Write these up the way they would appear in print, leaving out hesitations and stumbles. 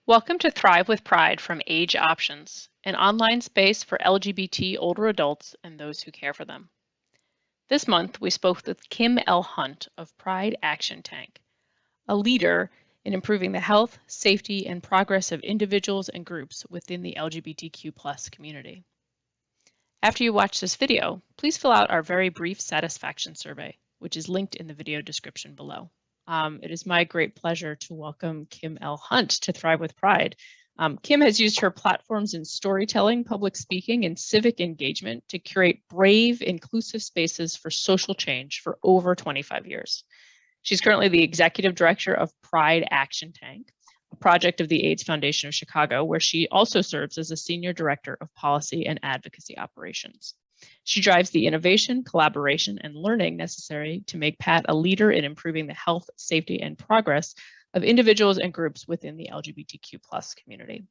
Welcome to Thrive with Pride from AgeOptions, an online space for LGBT older adults and those who care for them. This month, we spoke with Kim L. Hunt of Pride Action Tank, a leader in improving the health, safety, and progress of individuals and groups within the LGBTQ+ community. After you watch this video, please fill out our very brief satisfaction survey, which is linked in the video description below. It is my great pleasure to welcome Kim L. Hunt to Thrive with Pride. Kim has used her platforms in storytelling, public speaking, and civic engagement to curate brave, inclusive spaces for social change for over 25 years. She's currently the executive director of Pride Action Tank, a project of the AIDS Foundation of Chicago, where she also serves as a senior director of policy and advocacy operations. She drives the innovation, collaboration, and learning necessary to make PAT a leader in improving the health, safety, and progress of individuals and groups within the LGBTQ+ community.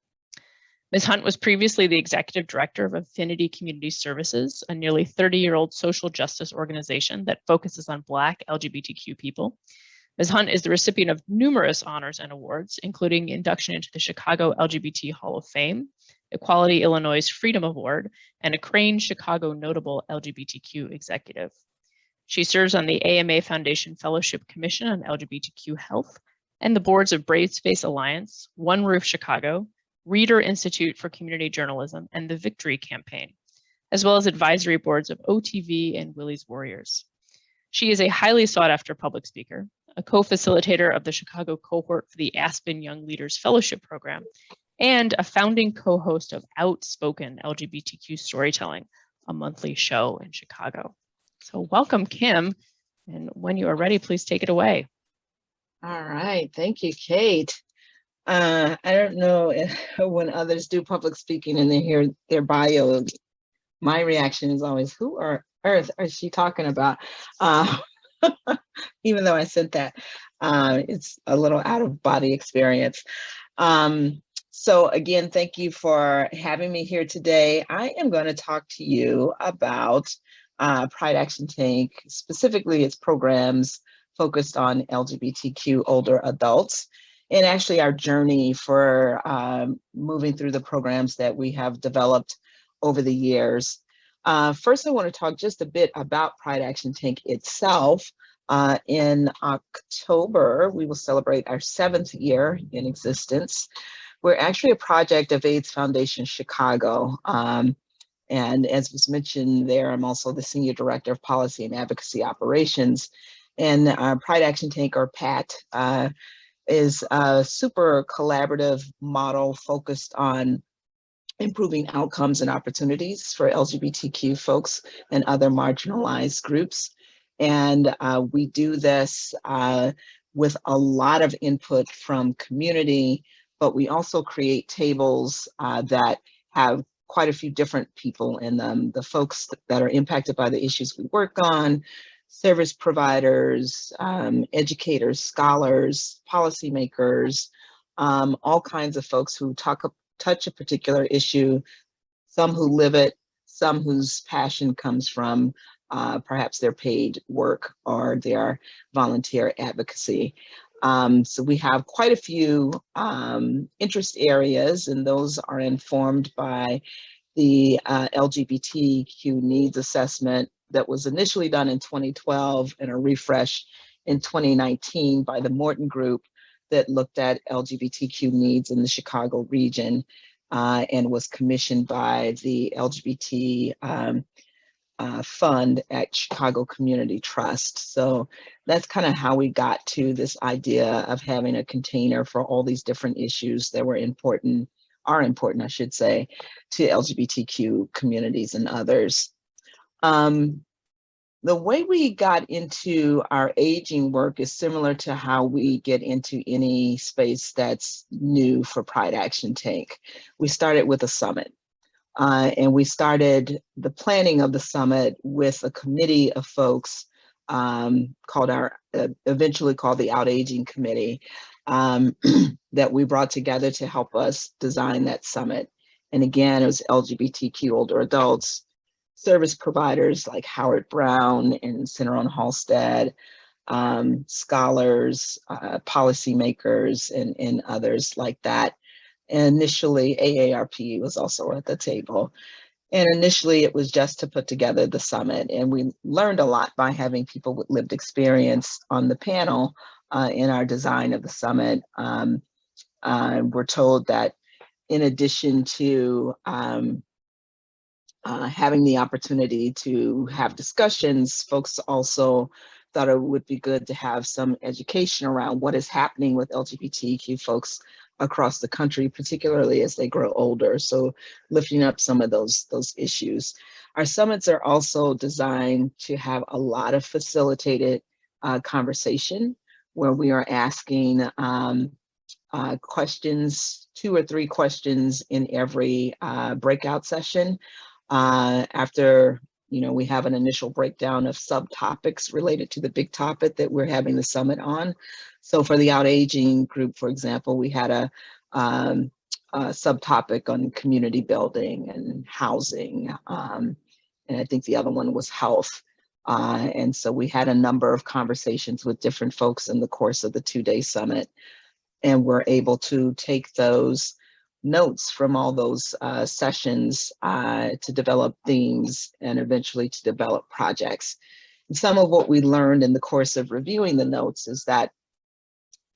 Ms. Hunt was previously the executive director of Affinity Community Services, a nearly 30-year-old social justice organization that focuses on Black LGBTQ people. Ms. Hunt is the recipient of numerous honors and awards, including induction into the Chicago LGBT Hall of Fame, Equality Illinois Freedom Award, and a Crane Chicago Notable LGBTQ Executive. She serves on the AMA Foundation Fellowship Commission on LGBTQ Health and the boards of Brave Space Alliance, One Roof Chicago, Reader Institute for Community Journalism, and the Victory Campaign, as well as advisory boards of OTV and Willie's Warriors. She is a highly sought after public speaker, a co-facilitator of the Chicago cohort for the Aspen Young Leaders Fellowship Program, and a founding co-host of Outspoken LGBTQ Storytelling, a monthly show in Chicago. So welcome, Kim, and when you are ready, please take it away. All right, thank you, Kate. I don't know when others do public speaking and they hear their bio, my reaction is always, who on earth is she talking about? Even though I said that, it's a little out of body experience. So again, thank you for having me here today. I am going to talk to you about Pride Action Tank, specifically its programs focused on LGBTQ older adults, and actually our journey for moving through the programs that we have developed over the years. First, I want to talk just a bit about Pride Action Tank itself. In October, we will celebrate our 7th year in existence. We're actually a project of AIDS Foundation Chicago. And as was mentioned there, I'm also the Senior Director of Policy and Advocacy Operations. And Pride Action Tank, or PAT, is a super collaborative model focused on improving outcomes and opportunities for LGBTQ folks and other marginalized groups. And we do this with a lot of input from community, but we also create tables that have quite a few different people in them. The folks that are impacted by the issues we work on, service providers, educators, scholars, policymakers, all kinds of folks who touch a particular issue, some who live it, some whose passion comes from perhaps their paid work or their volunteer advocacy. So we have quite a few interest areas, and those are informed by the LGBTQ needs assessment that was initially done in 2012 and a refresh in 2019 by the Morton Group that looked at LGBTQ needs in the Chicago region and was commissioned by the LGBT fund at Chicago Community Trust. So that's kind of how we got to this idea of having a container for all these different issues that are important, I should say, to LGBTQ communities and others. The way we got into our aging work is similar to how we get into any space that's new for Pride Action Tank. We started with a summit. And we started the planning of the summit with a committee of folks eventually called the Out Aging Committee that we brought together to help us design that summit. And again, it was LGBTQ older adults, service providers like Howard Brown and Center on Halstead, scholars, policymakers, and others like that. Initially, AARP was also at the table. And initially, it was just to put together the summit. And we learned a lot by having people with lived experience on the panel in our design of the summit. We're told that in addition to having the opportunity to have discussions, folks also thought it would be good to have some education around what is happening with LGBTQ folks across the country, particularly as they grow older. So lifting up some of those issues. Our summits are also designed to have a lot of facilitated conversation where we are asking questions, 2 or 3 questions in every breakout session. After we have an initial breakdown of subtopics related to the big topic that we're having the summit on. So for the out-aging group, for example, we had a subtopic on community building and housing. And I think the other one was health. And so we had a number of conversations with different folks in the course of the 2-day summit. And we're able to take those notes from all those sessions to develop themes and eventually to develop projects. And some of what we learned in the course of reviewing the notes is that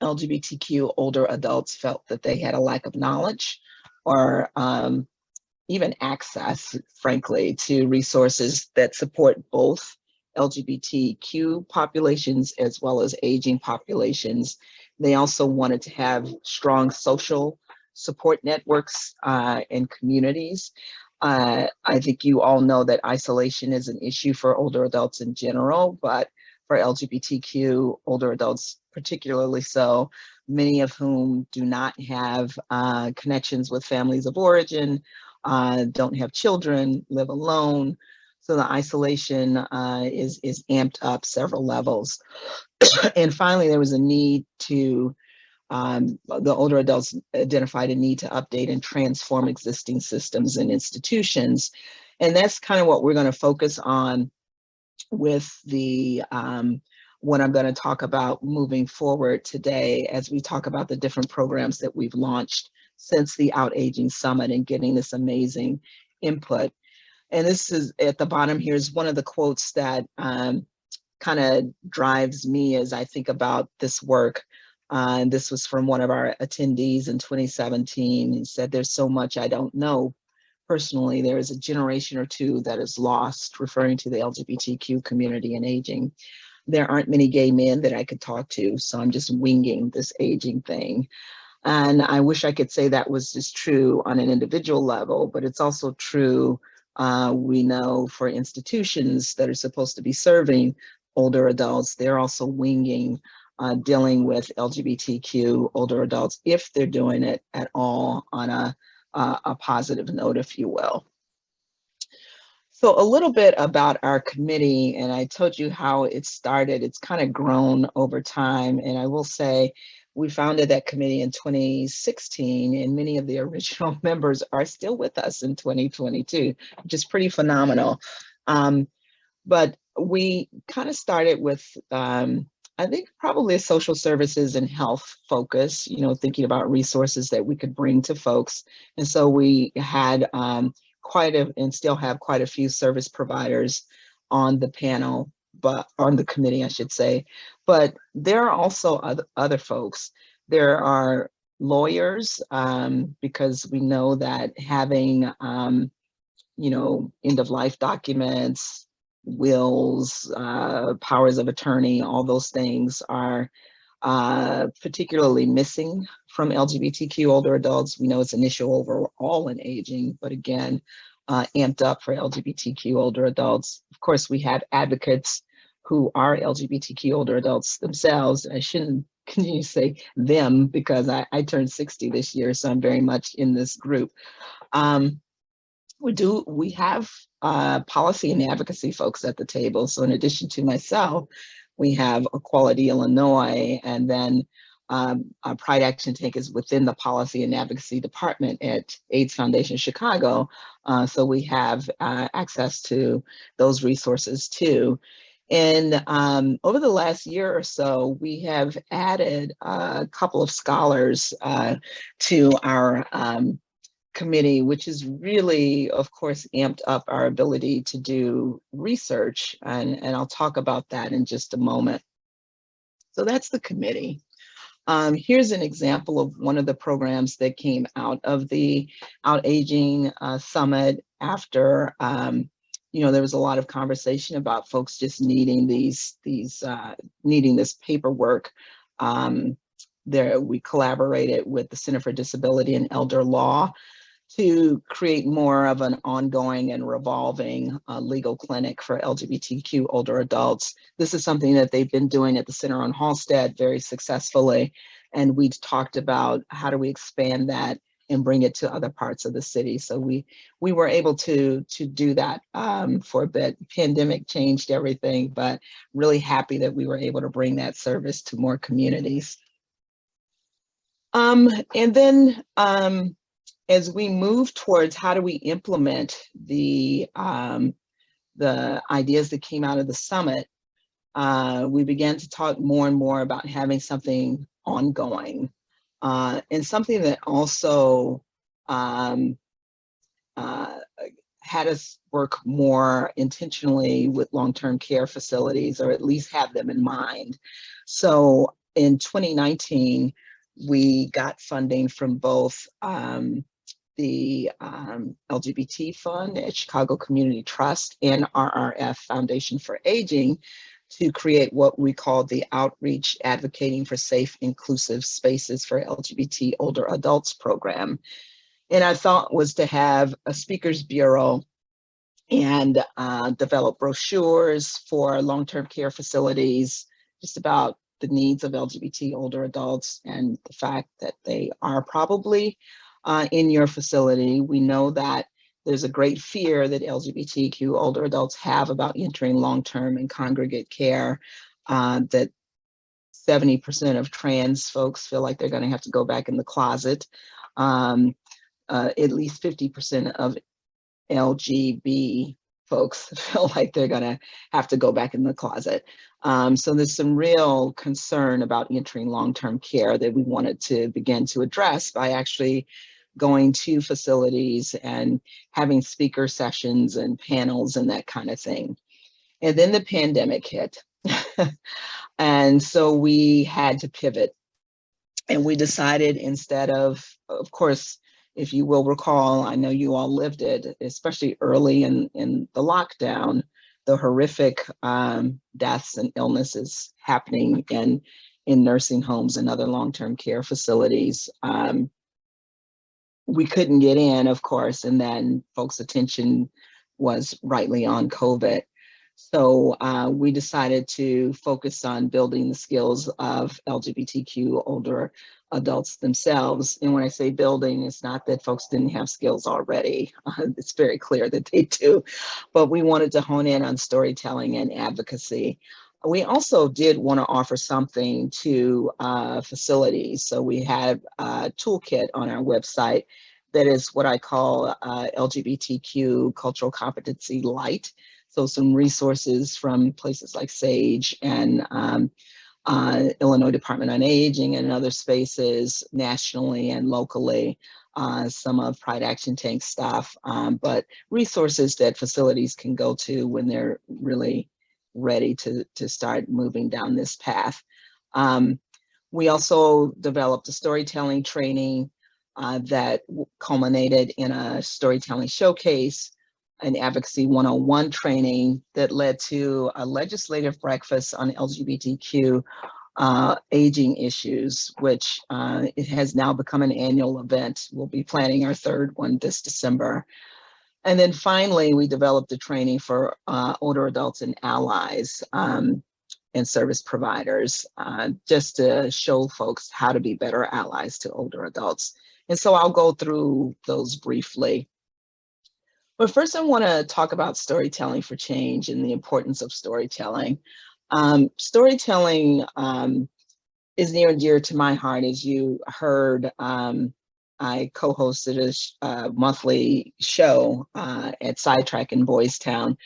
LGBTQ older adults felt that they had a lack of knowledge or even access, frankly, to resources that support both LGBTQ populations as well as aging populations. They also wanted to have strong social support networks and communities. I think you all know that isolation is an issue for older adults in general, but for LGBTQ older adults particularly so, many of whom do not have connections with families of origin, don't have children, live alone. So the isolation is amped up several levels. And finally, there was a need to, the older adults identified a need to update and transform existing systems and institutions. And that's kind of what we're going to focus on with the what I'm going to talk about moving forward today as we talk about the different programs that we've launched since the Out Aging Summit and getting this amazing input. And this is at the bottom here is one of the quotes that kind of drives me as I think about this work. And this was from one of our attendees in 2017. He said, "There's so much I don't know. Personally, there is a generation or two that is lost," referring to the LGBTQ community and aging. "There aren't many gay men that I could talk to, so I'm just winging this aging thing." And I wish I could say that was just true on an individual level, but it's also true, we know, for institutions that are supposed to be serving older adults, they're also winging dealing with LGBTQ older adults, if they're doing it at all on a positive note, if you will. So a little bit about our committee, and I told you how it started. It's kind of grown over time, and I will say we founded that committee in 2016, and many of the original members are still with us in 2022, which is pretty phenomenal. But we kind of started with, I think, probably a social services and health focus, thinking about resources that we could bring to folks. And so we had and still have quite a few service providers on the panel, but on the committee, I should say. But there are also other folks. There are lawyers, because we know that having, end of life documents, wills, powers of attorney, all those things are particularly missing from LGBTQ older adults. We know it's an issue overall in aging, but again, amped up for LGBTQ older adults. Of course, we have advocates who are LGBTQ older adults themselves. I shouldn't continue to say them because I turned 60 this year, so I'm very much in this group. We have policy and advocacy folks at the table. So in addition to myself, we have Equality Illinois, and then Pride Action Tank is within the policy and advocacy department at AIDS Foundation Chicago. So we have access to those resources too. And over the last year or so, we have added a couple of scholars to our committee, which has really, of course, amped up our ability to do research. And I'll talk about that in just a moment. So that's the committee. Here's an example of one of the programs that came out of the Out Aging Summit after, there was a lot of conversation about folks just needing needing this paperwork. We collaborated with the Center for Disability and Elder Law to create more of an ongoing and revolving legal clinic for LGBTQ older adults. This is something that they've been doing at the Center on Halsted very successfully. And we talked about how do we expand that and bring it to other parts of the city. So we were able to do that for a bit. Pandemic changed everything, but really happy that we were able to bring that service to more communities. And then as we move towards how do we implement the ideas that came out of the summit, we began to talk more and more about having something ongoing, and something that also had us work more intentionally with long-term care facilities, or at least have them in mind. So in 2019, we got funding from both the LGBT Fund at Chicago Community Trust and RRF Foundation for Aging to create what we call the Outreach Advocating for Safe, Inclusive Spaces for LGBT Older Adults program. And our thought was to have a speakers bureau and develop brochures for long-term care facilities, just about the needs of LGBT older adults and the fact that they are probably in your facility. We know that there's a great fear that LGBTQ older adults have about entering long-term and congregate care, that 70% of trans folks feel like they're going to have to go back in the closet. At least 50% of LGB folks feel like they're going to have to go back in the closet. So there's some real concern about entering long-term care that we wanted to begin to address by actually going to facilities and having speaker sessions and panels and that kind of thing. And then the pandemic hit. And so we had to pivot. And we decided, instead of course, if you will recall, I know you all lived it, especially early in the lockdown, the horrific deaths and illnesses happening in nursing homes and other long-term care facilities. We couldn't get in, of course, and then folks' attention was rightly on COVID. So we decided to focus on building the skills of LGBTQ older adults themselves. And when I say building, it's not that folks didn't have skills already. It's very clear that they do, but we wanted to hone in on storytelling and advocacy. We also did want to offer something to facilities. So we have a toolkit on our website that is what I call LGBTQ Cultural Competency Light. So some resources from places like SAGE and Illinois Department on Aging and other spaces nationally and locally, some of Pride Action Tank stuff, but resources that facilities can go to when they're really ready to start moving down this path. We also developed a storytelling training that culminated in a storytelling showcase, an Advocacy 101 training that led to a legislative breakfast on LGBTQ aging issues, which it has now become an annual event. We'll be planning our third one this December. And then finally, we developed a training for older adults and allies and service providers, just to show folks how to be better allies to older adults. And so I'll go through those briefly. But first, I want to talk about storytelling for change and the importance of storytelling. Storytelling is near and dear to my heart. As you heard, I co-hosted a monthly show at Sidetrack in Boys Town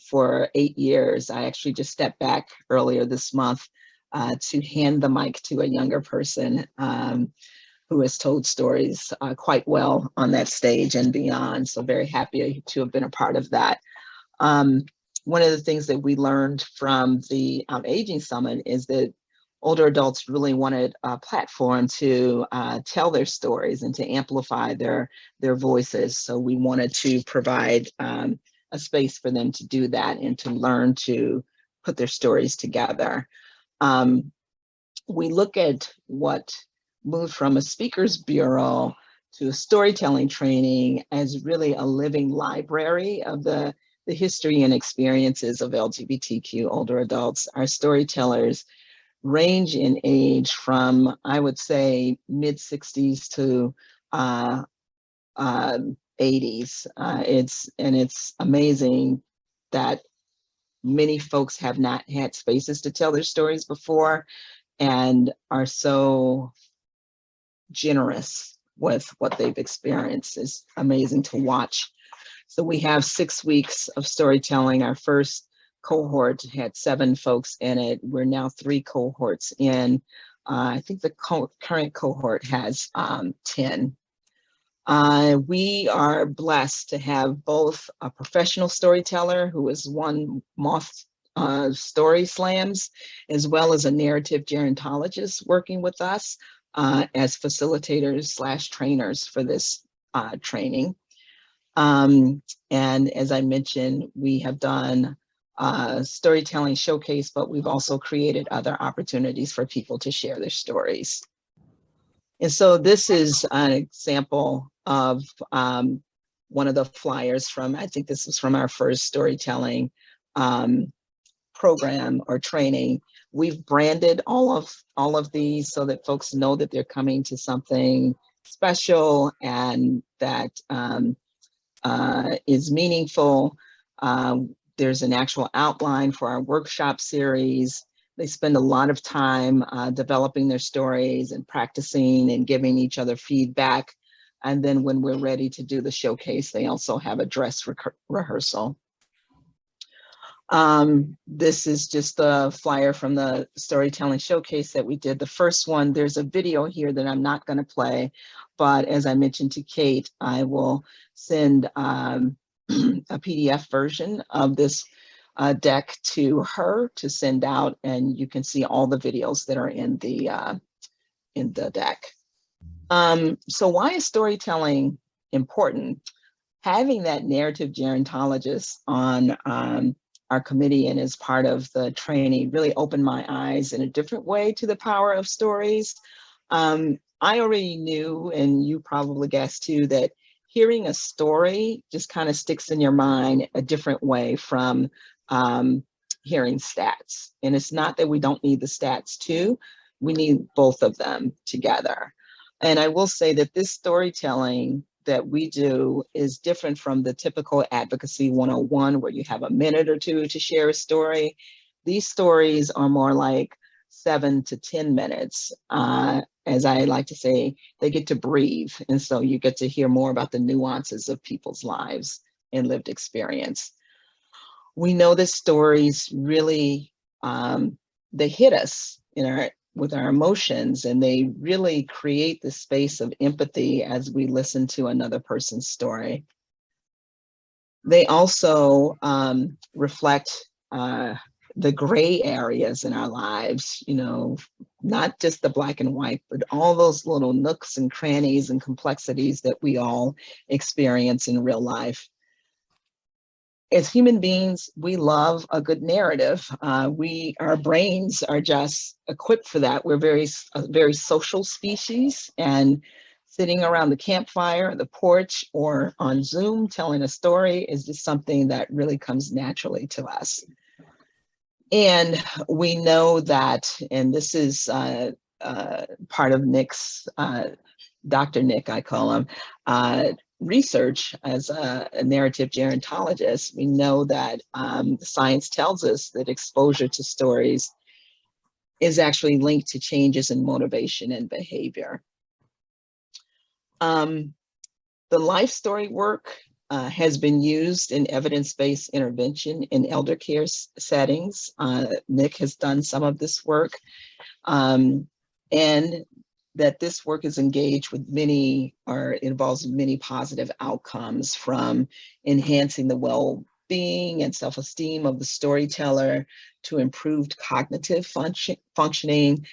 for 8 years. I actually just stepped back earlier this month to hand the mic to a younger person who has told stories quite well on that stage and beyond. So very happy to have been a part of that. One of the things that we learned from the Aging Summit is that older adults really wanted a platform to tell their stories and to amplify their voices. So we wanted to provide a space for them to do that and to learn to put their stories together. We look at what moved from a speakers bureau to a storytelling training as really a living library of the history and experiences of LGBTQ older adults. Our storytellers range in age from, I would say, mid-60s to 80s. It's amazing that many folks have not had spaces to tell their stories before and are so generous with what they've experienced. It's amazing to watch. So we have 6 weeks of storytelling. Our first cohort had 7 folks in it. We're now 3 cohorts in. I think the current cohort has 10. We are blessed to have both a professional storyteller who has won Moth Story Slams, as well as a narrative gerontologist working with us as facilitators / trainers for this training. And as I mentioned, we have done a storytelling showcase, but we've also created other opportunities for people to share their stories. And so this is an example of one of the flyers from, I think this was from our first storytelling program or training. We've branded all of these so that folks know that they're coming to something special and that is meaningful. There's an actual outline for our workshop series. They spend a lot of time developing their stories and practicing and giving each other feedback. And then when we're ready to do the showcase, they also have a dress rehearsal. This is just the flyer from the storytelling showcase that we did. The first one, there's a video here that I'm not going to play, but as I mentioned to Kate, I will send a PDF version of this deck to her to send out, and you can see all the videos that are in the deck. So why is storytelling important? Having that narrative gerontologist on our committee and as part of the training really opened my eyes in a different way to the power of stories. I already knew, and you probably guessed too, that hearing a story just kind of sticks in your mind a different way from hearing stats. And it's not that we don't need the stats too, we need both of them together. And I will say that this storytelling that we do is different from the typical advocacy 101 where you have a minute or two to share a story. These stories are more like 7 to 10 minutes. As I like to say, they get to breathe. And so you get to hear more about the nuances of people's lives and lived experience. We know that stories really, they hit us with our emotions, and they really create the space of empathy as we listen to another person's story. They also reflect the gray areas in our lives, not just the black and white, but all those little nooks and crannies and complexities that we all experience in real life. As human beings, we love a good narrative. Our brains are just equipped for that. We're a very social species, and sitting around the campfire, the porch, or on Zoom telling a story is just something that really comes naturally to us. And we know that, and this is part of Nick's, Dr. Nick, I call him, research as a narrative gerontologist. We know that science tells us that exposure to stories is actually linked to changes in motivation and behavior. The life story work has been used in evidence-based intervention in elder care settings. Nick has done some of this work, and that this work is engaged with many, or involves many positive outcomes, from enhancing the well-being and self-esteem of the storyteller to improved cognitive functioning,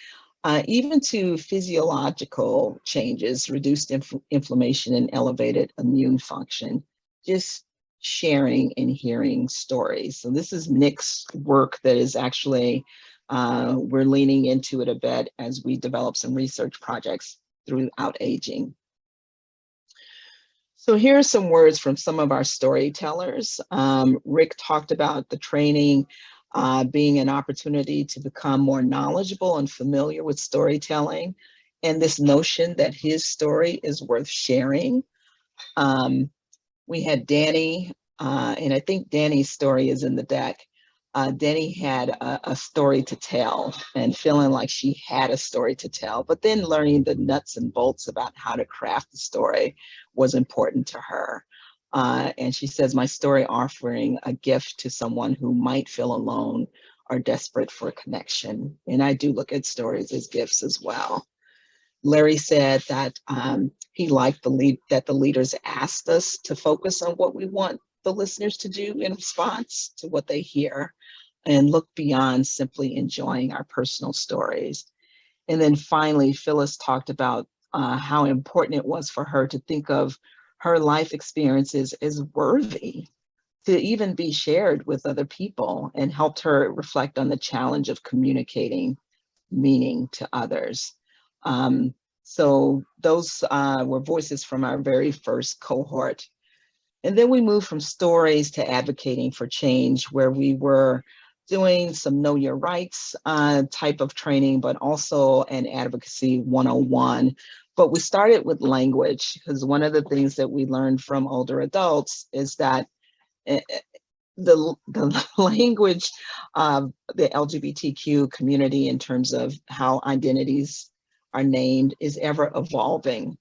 even to physiological changes, reduced inflammation and elevated immune function, just sharing and hearing stories. So this is Nick's work that is actually, we're leaning into it a bit as we develop some research projects throughout aging. So here are some words from some of our storytellers. Rick talked about the training being an opportunity to become more knowledgeable and familiar with storytelling, and this notion that his story is worth sharing. We had Danny, and I think Danny's story is in the deck. Danny had a story to tell and feeling like she had a story to tell, but then learning the nuts and bolts about how to craft the story was important to her. And she says, my story offering a gift to someone who might feel alone or desperate for connection. And I do look at stories as gifts as well. Larry said that he liked that the leaders asked us to focus on what we want the listeners to do in response to what they hear, and look beyond simply enjoying our personal stories. And then finally, Phyllis talked about how important it was for her to think of her life experiences as worthy to even be shared with other people, and helped her reflect on the challenge of communicating meaning to others. So those were voices from our very first cohort. And then we moved from stories to advocating for change, where we were doing some know your rights type of training, but also an advocacy 101. But we started with language, because one of the things that we learned from older adults is that the language of the LGBTQ community in terms of how identities are named is ever evolving.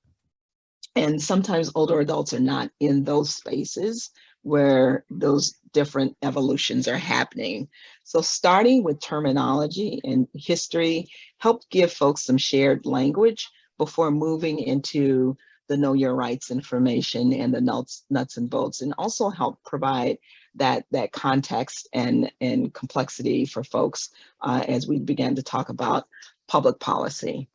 And sometimes older adults are not in those spaces where those different evolutions are happening. So starting with terminology and history helped give folks some shared language before moving into the know your rights information and the nuts and bolts, and also help provide that context and complexity for folks as we began to talk about public policy.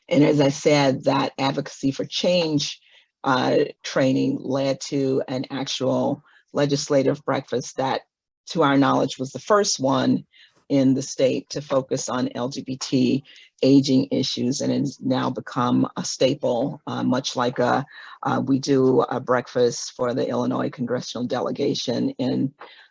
And as I said, that advocacy for change training led to an actual legislative breakfast that, to our knowledge, was the first one in the state to focus on LGBT aging issues, and has now become a staple, much like we do a breakfast for the Illinois congressional delegation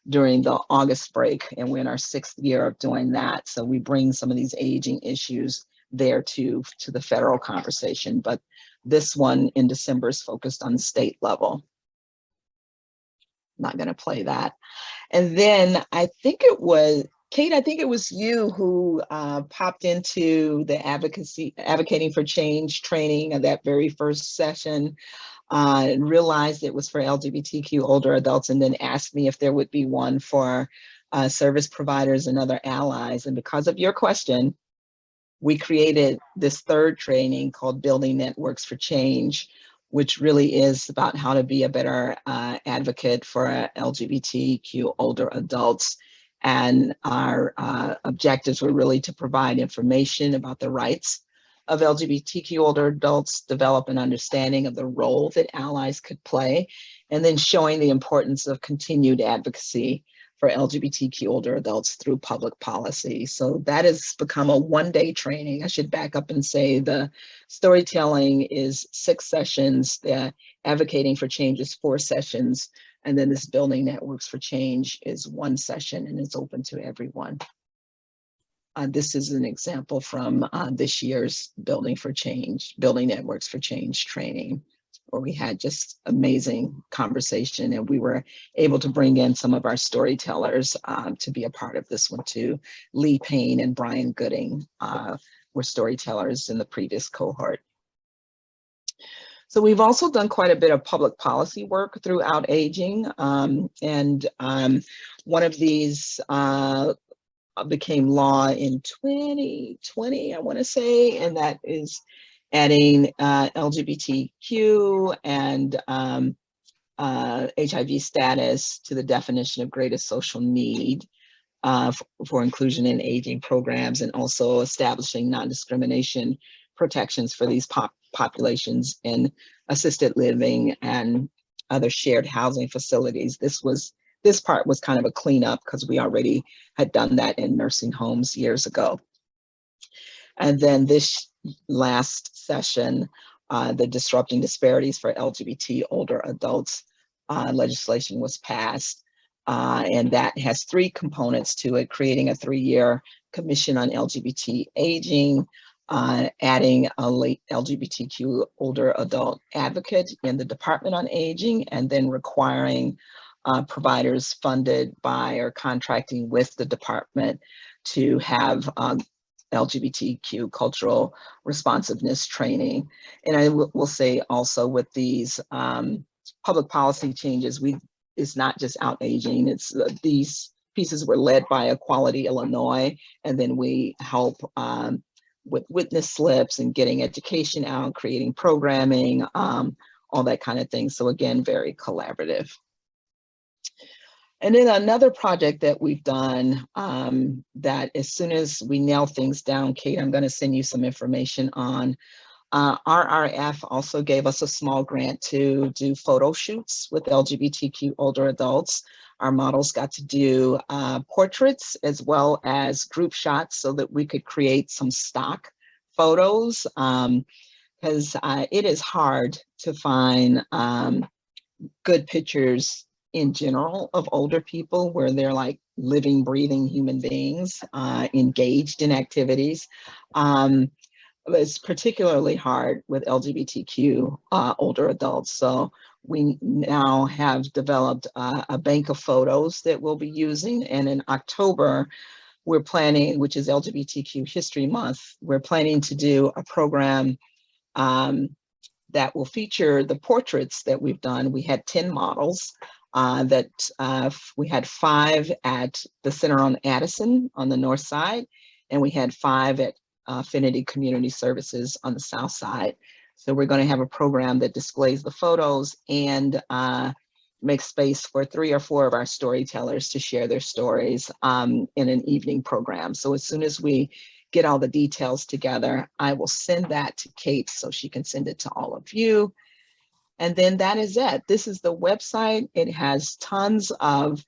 during the August break, and we're in our 6th year of doing that. So we bring some of these aging issues there to the federal conversation, but this one in December is focused on the state level. Not going to play that. And then I think it was Kate, I think it was you who popped into the advocating for change training of that very first session, and realized it was for LGBTQ older adults, and then asked me if there would be one for service providers and other allies. And because of your question, we created this 3rd training called Building Networks for Change, which really is about how to be a better advocate for LGBTQ older adults. And our objectives were really to provide information about the rights of LGBTQ older adults, develop an understanding of the role that allies could play, and then showing the importance of continued advocacy for LGBTQ older adults through public policy. So that has become a 1-day training. I should back up and say the storytelling is 6 sessions, the advocating for change is 4 sessions, and then this Building Networks for Change is 1 session, and it's open to everyone. This is an example from this year's Building Networks for Change training, where we had just amazing conversation, and we were able to bring in some of our storytellers to be a part of this one too. Lee Payne and Brian Gooding were storytellers in the previous cohort. So we've also done quite a bit of public policy work throughout aging. One of these became law in 2020, I want to say, and that is adding LGBTQ and HIV status to the definition of greatest social need for inclusion in aging programs, and also establishing non-discrimination protections for these populations in assisted living and other shared housing facilities. This part was kind of a cleanup because we already had done that in nursing homes years ago. And then this last session, the Disrupting Disparities for LGBT Older Adults legislation was passed. And that has three components to it: creating a 3-year commission on LGBT aging, adding a late LGBTQ older adult advocate in the Department on Aging, and then requiring providers funded by or contracting with the department to have LGBTQ cultural responsiveness training. And I will say also with these public policy changes, it's not just out aging, it's these pieces were led by Equality Illinois, and then we help with witness slips and getting education out, creating programming, all that kind of thing. So again, very collaborative. And then another project that we've done that as soon as we nail things down, Kate, I'm going to send you some information on. RRF also gave us a small grant to do photo shoots with LGBTQ older adults. Our models got to do portraits as well as group shots so that we could create some stock photos, because it is hard to find good pictures in general of older people where they're like living, breathing human beings engaged in activities. It's particularly hard with LGBTQ older adults. So we now have developed a bank of photos that we'll be using. And in October, we're planning, which is LGBTQ History Month, we're planning to do a program that will feature the portraits that we've done. We had 10 models we had 5 at the Center on Addison on the north side, and we had 5 at Affinity Community Services on the south side. So we're going to have a program that displays the photos and makes space for 3 or 4 of our storytellers to share their stories in an evening program. So as soon as we get all the details together, I will send that to Kate so she can send it to all of you. And then that is it. This is the website. It has tons of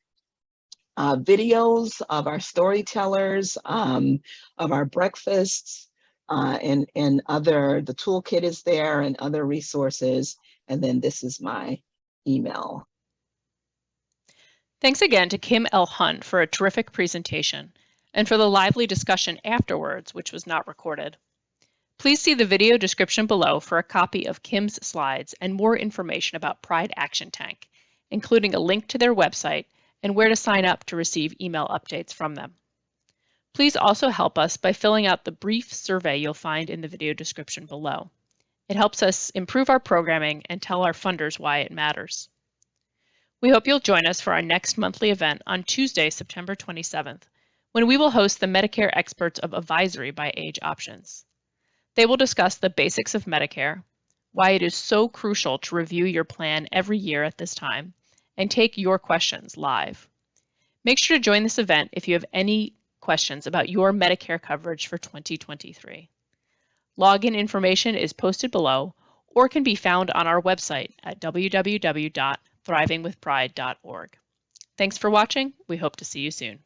videos of our storytellers, of our breakfasts, and the toolkit is there and other resources. And then this is my email. Thanks again to Kim L. Hunt for a terrific presentation and for the lively discussion afterwards, which was not recorded. Please see the video description below for a copy of Kim's slides and more information about Pride Action Tank, including a link to their website and where to sign up to receive email updates from them. Please also help us by filling out the brief survey you'll find in the video description below. It helps us improve our programming and tell our funders why it matters. We hope you'll join us for our next monthly event on Tuesday, September 27th, when we will host the Medicare experts of Avisery by AgeOptions. They will discuss the basics of Medicare, why it is so crucial to review your plan every year at this time, and take your questions live. Make sure to join this event if you have any questions about your Medicare coverage for 2023. Login information is posted below or can be found on our website at www.thrivingwithpride.org. Thanks for watching. We hope to see you soon.